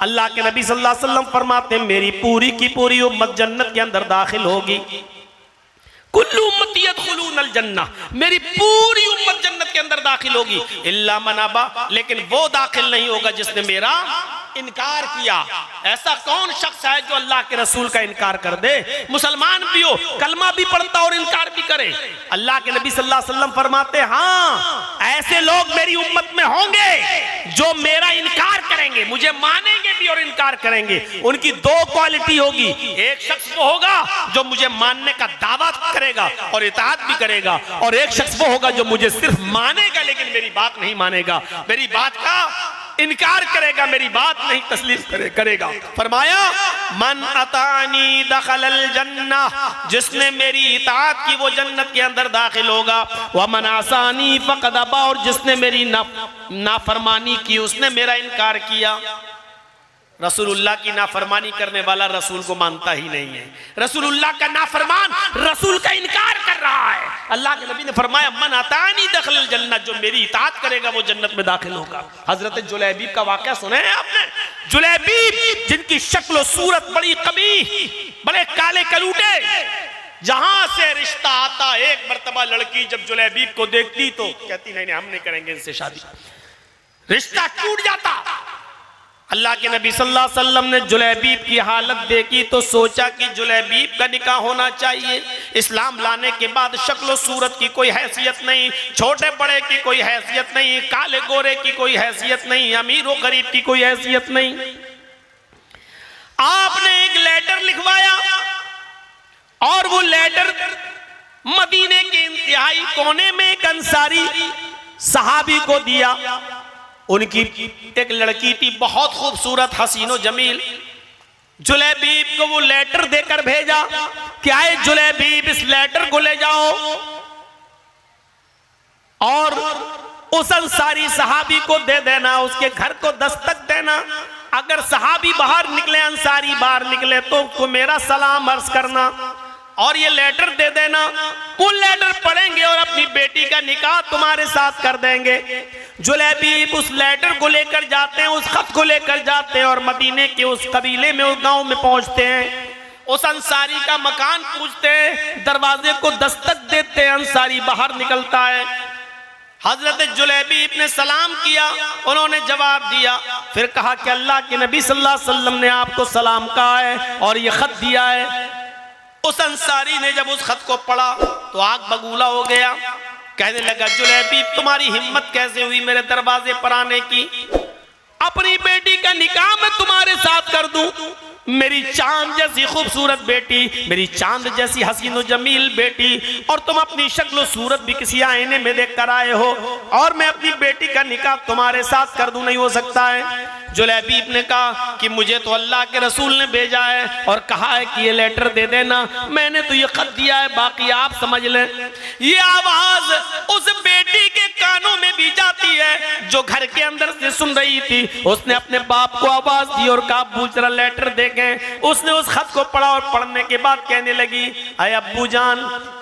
[SPEAKER 1] अल्लाह के नबी सल्लल्लाहु अलैहि वसल्लम फरमाते हैं मेरी पूरी की पूरी उम्मत जन्नत के अंदर दाखिल होगी। कुल्लु उम्मती यदखुलूनल जन्नह, मेरी पूरी उम्मत जन्नत के अंदर दाखिल होगी, इल्ला मन अबा, लेकिन वो दाखिल नहीं होगा जिसने मेरा इनकार किया। ऐसा कौन शख्स है जो अल्लाह के रसूल का इनकार कर दे? मुसलमान भी हो, कलमा भी पढ़ता और इनकार भी करे। अल्लाह के नबी सल्लल्लाहु अलैहि वसल्लम फरमाते हाँ, ऐसे लोग मेरी उम्मत में होंगे जो मेरा इनकार करेंगे, मुझे मानेंगे भी और इनकार करेंगे। उनकी दो क्वालिटी होगी, एक शख्स वो होगा जो मुझे मानने का दावा करेगा और इताअत भी करेगा, और एक शख्स वो होगा जो मुझे सिर्फ मानेगा लेकिन मेरी बात नहीं मानेगा, मेरी बात का इनकार करेगा, मेरी बात नहीं तस्लीम करेगा। फरमाया मन अतानी दखलल जन्नह, जिसने मेरी इताअत की वो जन्नत के अंदर दाखिल होगा। व मन आसानी फ़क़द अबा, और जिसने मेरी नाफरमानी की उसने मेरा इनकार किया। रसूलुल्लाह की नाफरमानी करने वाला रसूल को मानता ही नहीं है, रसूलुल्लाह का नाफरमान रसूल का इनकार कर रहा है। अल्लाह के नबी ने फरमाया मन अतानी दखलल जन्नत, जो मेरी इताअत करेगा वो जन्नत में दाखिल होगा। हजरत जुलैबीब का वाकया सुने हैं आपने? जुलैबीब जिनकी शक्ल सूरत बड़ी कबीह, बड़े काले कलूटे, जहां से रिश्ता आता, एक मर्तबा लड़की जब जुलैबीब को देखती तो कहती नहीं हम नहीं करेंगे इनसे शादी, रिश्ता टूट जाता। अल्लाह के नबी सल्लल्लाहु अलैहि वसल्लम ने जुलैबीब की हालत देखी तो सोचा कि जुलैबीब का निकाह होना चाहिए। इस्लाम लाने के बाद शक्ल सूरत की कोई हैसियत नहीं, छोटे बड़े की कोई हैसियत नहीं, काले गोरे की कोई हैसियत नहीं, अमीर व गरीब की कोई हैसियत नहीं। आपने एक लेटर लिखवाया और वो लेटर मदीने के इंतहाई कोने में एक अंसारी सहाबी को दिया। उनकी एक लड़की थी बहुत खूबसूरत, हसीनो जमील, जुलैबीब को वो लेटर देकर भेजा कि आए जुलैबीब, इस लेटर को ले जाओ और उस अंसारी सहाबी को दे देना, उसके घर को दस्तक देना। अगर सहाबी बाहर निकले, अंसारी बाहर निकले तो उसको मेरा सलाम अर्ज करना और ये लेटर दे देना। वो लेटर पढ़ेंगे और अपनी बेटी का निकाह तुम्हारे साथ कर देंगे। जुलैबीब उस लेटर को लेकर जाते हैं, उस खत को लेकर जाते हैं और मदीने के उस कबीले में, उस गांव में पहुंचते हैं। उस अंसारी का मकान पूछते हैं, दरवाजे को दस्तक देते हैं, अंसारी बाहर निकलता है। हजरत जुलैबीब ने सलाम किया, उन्होंने जवाब दिया, फिर कहा कि अल्लाह के नबी सल्लल्लाहु अलैहि वसल्लम ने आपको सलाम कहा है और ये खत दिया है। उस अंसारी ने जब उस खत को पढ़ा तो आग बबूला हो गया, कहने लगा जुलैबीब तुम्हारी हिम्मत कैसे हुई मेरे दरवाजे पर आने की? अपनी बेटी का निकाह मैं तुम्हारे साथ कर दूं? मेरी चांद जैसी खूबसूरत बेटी, मेरी चांद जैसी हसीन और जमील बेटी, और तुम अपनी शक्ल सूरत भी किसी आईने में देख कर आए हो और मैं अपनी बेटी का निकाह तुम्हारे साथ कर दूं? नहीं हो सकता है। जुलैबीब ने कहा कि मुझे तो अल्लाह के रसूल ने भेजा है और कहा है कि ये लेटर दे देना, मैंने तो ये खत दिया है, बाकी आप समझ लें। ये आवाज उस बेटी के कानों में भी जाती है जो घर के अंदर से सुन रही थी। उसने अपने बाप को आवाज दी और कहा अब्बू जरा लेटर देखें। उसने उस खत को पढ़ा और पढ़ने के बाद कहने लगी, अरे अब्बू जान,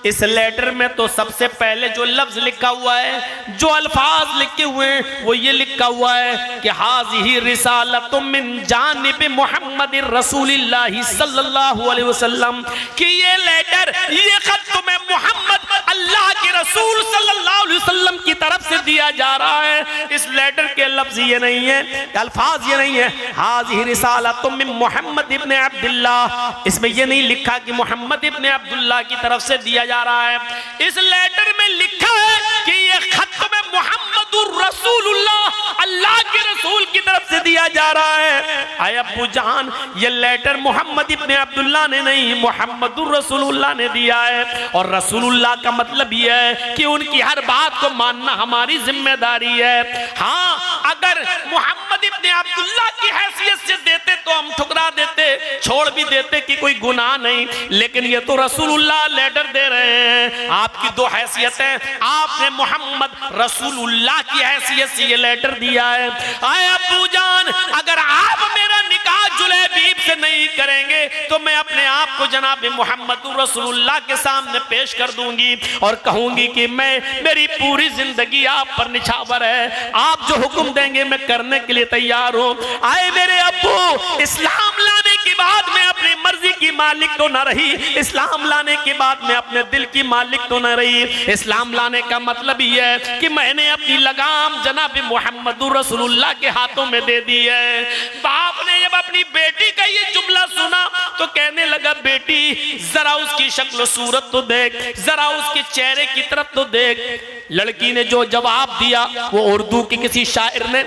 [SPEAKER 1] इस लेटर में तो सबसे पहले जो लफ्ज लिखा हुआ है, जो अल्फाज लिखे हुए हैं, वो ये लिखा हुआ है कि हाज़िही रिसालतुम मिन जानिब मुहम्मद रसूलिल्लाह सल्लल्लाहु अलैहि वसल्लम, कि ये लेटर, ये खत तुम्हें मोहम्मद अल्लाह के रसूल सल्लल्लाहु अलैहि वसल्लम की तरफ से दिया जा रहा है। इस लेटर के लफ्ज ये नहीं है, अल्फाज ये नहीं है हाज़िही रिसालतुम मिन मोहम्मद इब्न अब्दुल्लाह, इसमें ये नहीं लिखा कि मोहम्मद इब्न अब्दुल्लाह की तरफ से दिया जा रहा है। इस लेटर में लिखा है कि ये खत तुम्हें मोहम्मदुर रसूलुल्लाह, अल्लाह के रसूल की तरफ से दिया जा रहा है। आए अब्बू जान, ये लेटर मोहम्मद इब्न अब्दुल्लाह ने नहीं, मोहम्मदुर रसूलुल्लाह ने दिया है। और रसूलुल्लाह का मतलब ये है कि उनकी हर बात को मानना हमारी जिम्मेदारी है। हाँ, अगर मोहम्मद इब्न अब्दुल्लाह की हैसियत से देते तो हम ठुकरा देते, छोड़ भी देते कि कोई गुनाह नहीं, लेकिन ये तो रसूलुल्लाह लेटर दे रहे हैं। आपकी दो हैसियतें, आपने मोहम्मद रसूलुल्लाह की हैसियत से ये लेटर दिया है। आए अब्बू जान, अगर आप मेरा निकाह जुलैबीब से नहीं करेंगे तो मैं अपने आप को जनाब मोहम्मद रसूलुल्लाह के सामने पेश कर दूंगी और कहूंगी कि मेरी पूरी जिंदगी आप पर निछावर है, आप जो हुक्म देंगे मैं करने के लिए तैयार हूं। आए मेरे अब्बू, इस्लाम लाने के बाद मैं अपनी मर्जी की मालिक तो न रही, इस्लाम लाने के बाद मैं अपने दिल की मालिक तो न रही। इस्लाम लाने का मतलब ये है कि मैंने अपनी लगाम जनाब मोहम्मद रसूलुल्लाह के हाथों में दे दी है। बाप ने जब अपनी बेटी का ये जुमला सुना तो कहने लगा, बेटी जरा उसकी शक्ल सूरत तो देख, जरा उसके चेहरे की तरफ तो देख। लड़की ने जो जवाब दिया वो उर्दू के किसी शायर ने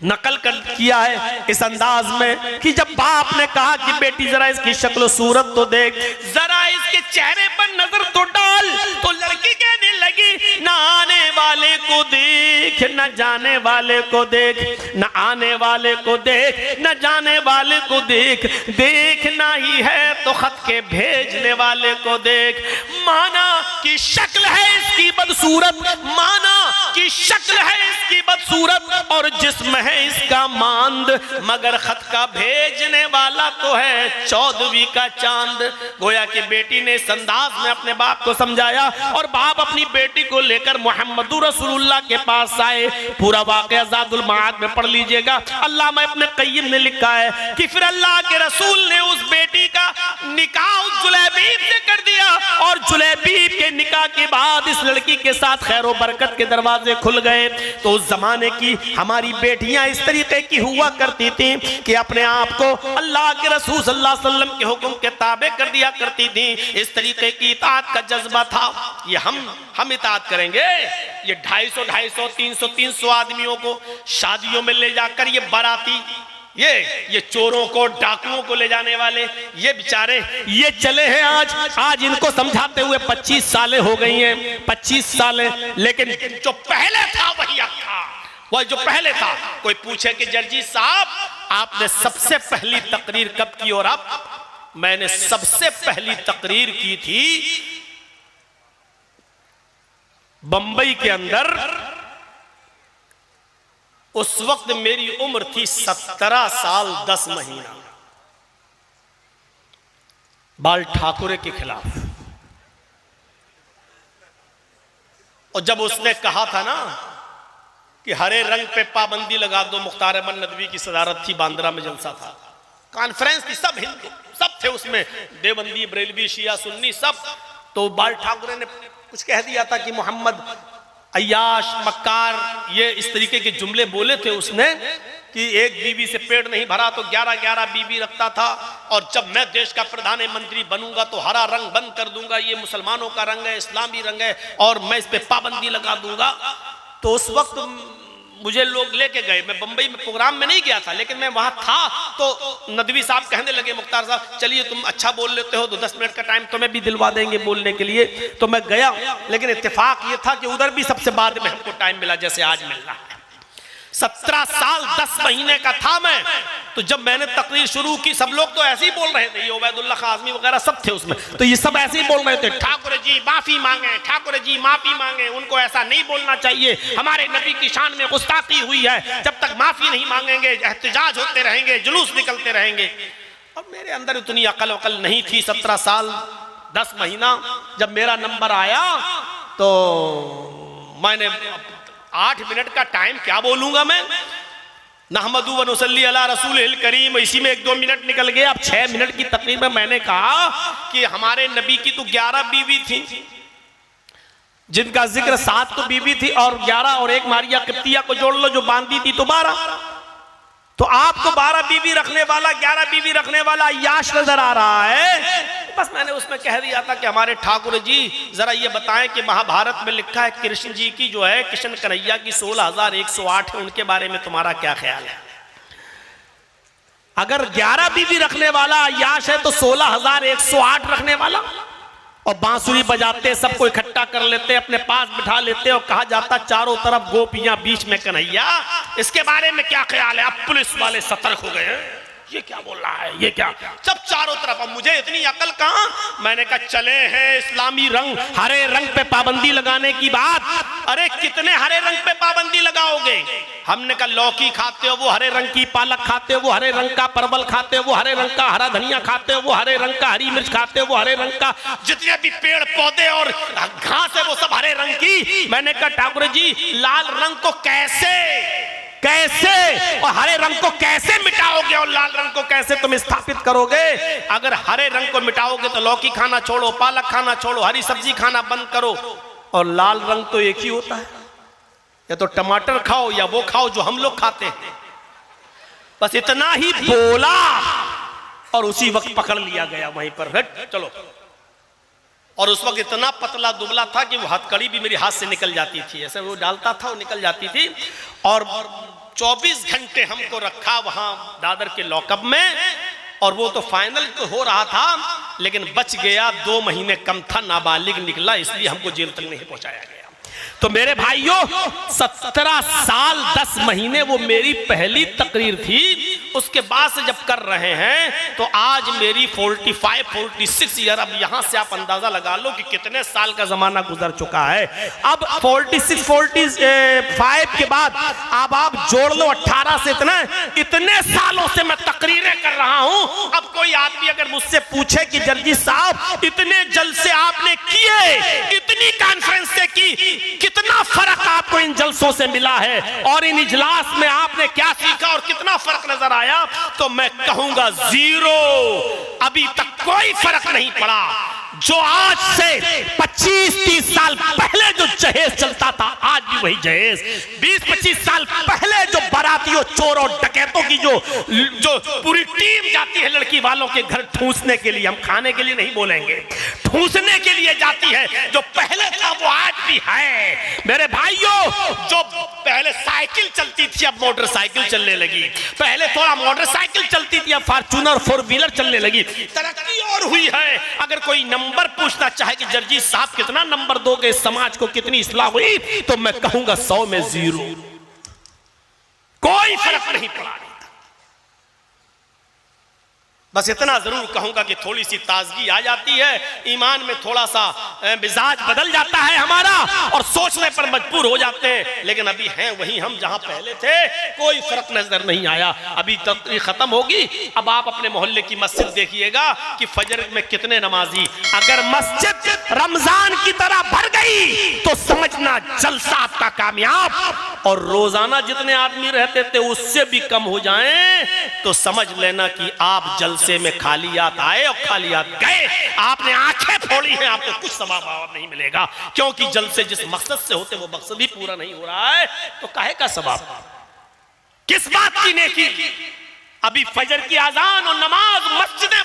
[SPEAKER 1] नकल कर किया है इस अंदाज में कि जब बाप ने कहा कि बेटी जरा इसकी शक्ल सूरत तो देख, जरा इसके चेहरे पर नजर तो डाल, तो लड़की कहने लगी, न आने वाले को देख, न जाने वाले को देख, न आने वाले को देख, न जाने वाले को देख, देखना ही है तो खत के भेजने वाले को देख। माना कि शक्ल है इसकी बदसूरत, माना कि शक्ल है इसकी बदसूरत और जिस्म है इसका मांद, मगर खत का भेजने वाला तो है 14वीं का चांद। गोया कि बेटी ने इस अंदाज में अपने बाप को समझाया और बाप अपनी बेटी को लेकर मोहम्मदुर रसूलुल्लाह के पास आए। पूरा वाक़या ज़ादुल मआद में पढ़ लीजिएगा। अल्लामा इब्न क़य्यिम ने लिखा है कि फिर अल्लाह के रसूल ने उस बेटी का निकाह जुलैबीब से कर दिया और जुलैबीब के निकाह के बाद इस लड़की के साथ खैर व बरकत के दरवाजे खुल गए। तो उस जमाने की हमारी बेटियां इस तरीके की हुआ करती थी कि अपने आप को अल्लाह के रसूल सल्लल्लाहु अलैहि वसल्लम के हुक्म के ताबे कर दिया करती थी। इस तरीके की इताअत का जज्बा था। ये हम इताअत करेंगे। ये 250, 300 आदमियों को शादियों में ले जाकर ये बाराती, ये चोरों को, डाकुओं को ले जाने वाले, ये बेचारे ये चले हैं आज इनको समझाते हुए 25 सालें हो गई हैं, 25 सालें। लेकिन जो पहले था वही अब था, वह जो पहले था। कोई पूछे कि जर्जी साहब आपने सबसे पहली तकरीर कब की? और अब मैंने सबसे पहली तकरीर की थी बंबई के अंदर। उस वक्त मेरी उम्र थी 17 साल 10 महीना, बाल ठाकुरे के खिलाफ। और जब उसने कहा था ना कि हरे रंग पे पाबंदी लगा दो, मुख्तार अहमद नदवी की सदारत थी, बांद्रा में जलसा था, कॉन्फ्रेंस थी, सब हिंदू सब थे उसमें, देवबंदी, बरेलवी, शिया, सुन्नी सब। तो बाल ठाकुरे ने कुछ कह दिया था कि मोहम्मद अय्याश, मक्कार, ये इस तरीके के जुमले बोले थे उसने कि एक बीवी से पेट नहीं भरा तो 11-11 बीवी रखता था, और जब मैं देश का प्रधानमंत्री बनूंगा तो हरा रंग बंद कर दूंगा, ये मुसलमानों का रंग है, इस्लामी रंग है, और मैं इस पे पाबंदी लगा दूंगा। तो उस वक्त मुझे लोग लेके गए, मैं बंबई में प्रोग्राम में नहीं गया था, लेकिन मैं वहां था। तो नदवी साहब कहने लगे, मुख्तार साहब चलिए तुम अच्छा बोल लेते हो तो 10 मिनट का टाइम तुम्हें भी दिलवा देंगे बोलने के लिए। तो मैं गया, लेकिन इत्तेफाक ये था कि उधर भी सबसे बाद में हमको टाइम मिला जैसे आज मिल रहा है। 17 साल 10 महीने का था मैं। तो जब मैंने तकरीर शुरू की, सब लोग तो ऐसे ही बोल रहे थे, ये उबैदुल्लाह खाज़मी वगैरह सब थे उसमें, तो ये सब ऐसे ही बोल रहे थे, ठाकुर जी माफी मांगे, ठाकुर जी माफी मांगे, उनको ऐसा नहीं बोलना चाहिए, हमारे नबी की शान में गुस्ताखी हुई है, जब तक माफी नहीं मांगेंगे एहतजाज होते रहेंगे, जुलूस निकलते रहेंगे। और मेरे अंदर उतनी अकल नहीं थी। 17 साल 10 महीना जब मेरा नंबर आया तो मैंने 8 मिनट का टाइम क्या बोलूंगा मैं, नहमदु व नुसल्ली अला रसूलिल करीम, इसी में 1-2 मिनट निकल गए। अब 6 मिनट की तकरीर में मैंने कहा कि हमारे नबी की तो 11 बीवी थी, जिनका जिक्र 7 तो बीवी थी, और 11 और एक मारिया किप्तिया को जोड़ लो जो बांधी थी तो 12। तो आपको 12 बीवी रखने वाला, 11 बीवी रखने वाला अय्याश नजर आ रहा है। बस मैंने उसमें कह दिया था कि हमारे ठाकुर जी जरा ये बताएं कि महाभारत में लिखा है कृष्ण जी की जो है, कृष्ण कन्हैया की 16,108 है, उनके बारे में तुम्हारा क्या ख्याल है? अगर 11 बीवी रखने वाला अय्याश है तो 16,108 रखने वाला, और बांसुरी बजाते सबको इकट्ठा कर लेते, अपने पास बिठा लेते, और कहा जाता चारों तरफ गोपियां बीच में कन्हैया, इसके बारे में क्या ख्याल है? अब पुलिस वाले सतर्क हो गए, ये क्या बोल रहा है, ये क्या, सब चारों तरफ। अब मुझे इतनी अकल कहां, मैंने कहा चले हैं इस्लामी रंग, हरे रंग पे पाबंदी लगाने की बात। अरे कितने हरे रंग पे पाबंदी लगाओगे? हमने कहा लौकी खाते हो वो हरे रंग की, पालक खाते हो वो हरे रंग का, परवल खाते हो वो हरे रंग का, हरा धनिया खाते हो वो हरे रंग का, हरी मिर्च खाते हो वो हरे रंग का, जितने भी पेड़ पौधे और घास है वो सब हरे रंग की। मैंने कहा ठाकुर जी लाल रंग को कैसे और हरे रंग को कैसे मिटाओगे, और लाल रंग को कैसे तुम स्थापित करोगे? अगर हरे रंग को मिटाओगे तो लौकी खाना छोड़ो, पालक खाना छोड़ो, हरी सब्जी खाना बंद करो, और लाल रंग तो एक ही होता है, या तो टमाटर खाओ या वो खाओ जो हम लोग खाते हैं। बस इतना ही बोला और उसी वक्त पकड़ लिया गया वहीं पर, हट चलो। और उस वक्त इतना पतला दुबला था कि वो हथकड़ी भी मेरे हाथ से निकल जाती थी, ऐसे वो डालता था वो निकल जाती थी। और 24 घंटे हमको रखा वहां दादर के लॉकअप में, और वो तो फाइनल तो हो रहा था लेकिन बच गया, 2 महीने कम था, नाबालिग निकला, इसलिए हमको जेल तक नहीं पहुंचाया गया। तो मेरे भाइयों 17 साल 10 महीने वो मेरी पहली तकरीर थी। उसके बाद से जब कर रहे हैं तो आज मेरी 45-46 ईयर, अब यहां से आप अंदाजा लगा लो कि कितने साल का जमाना गुजर चुका है। अब 46-45 के बाद अब आप जोड़ लो 18 से इतने सालों से मैं तकरीरें कर रहा हूं। अब कोई आदमी अगर मुझसे पूछे कि जर्जी साहब इतने जलसे आपने किए, इतनी कॉन्फ्रेंस से की, कितना फर्क आपको इन जलसों से मिला है और इन इजलास में आपने क्या सीखा और कितना फर्क नजर आया, तो मैं कहूंगा 0। अभी तक कोई फर्क नहीं पड़ा। जो आज से 25-30 साल पहले जो जहेज चलता था, आज भी वही जहेज। 20-25 साल पहले जो बारातियों, चोरों, डकैतों की जो पूरी टीम जाती है लड़की वालों के घर ठूसने के लिए, हम खाने के लिए नहीं बोलेंगे, ठूसने के लिए जाती है, जो पहले था वो आज भी है। मेरे भाइयों, जो पहले साइकिल चलती थी अब मोटरसाइकिल चलने लगी, पहले थोड़ा मोटरसाइकिल चलती थी अब फॉर्च्यूनर 4 व्हीलर चलने लगी, तरक्की और हुई है। अगर कोई नंबर पूछना चाहे कि जर्जी साहब कितना नंबर दोगे, समाज को कितनी इस्लाह हुई, तो मैं कहूंगा 100 में 0। कोई फर्क नहीं पड़ा। बस इतना जरूर कहूंगा कि थोड़ी सी ताजगी आ जाती है, ईमान में थोड़ा सा मिजाज बदल जाता है हमारा और सोचने पर मजबूर हो जाते हैं, लेकिन अभी हैं वही हम जहां पहले थे, कोई फर्क नजर नहीं आया। अभी तकरीर खत्म होगी, अब आप अपने मोहल्ले की मस्जिद देखिएगा कि फजर में कितने नमाजी। अगर मस्जिद रमजान की तरह भर गई तो समझना जलसा आपका कामयाब, और रोजाना जितने आदमी रहते थे उससे भी कम हो जाएं तो समझ लेना कि आप जलसे में खालियात आए और खालियात गए। आपने आंखें फोड़ी हैं, आपको कुछ सवाब नहीं मिलेगा, क्योंकि जलसे जिस मकसद से होते वो मकसद ही पूरा नहीं हो रहा है, तो काहे का सवाब, किस बात की नेकी। अभी फजर की अजान और नमाज मस्जिदें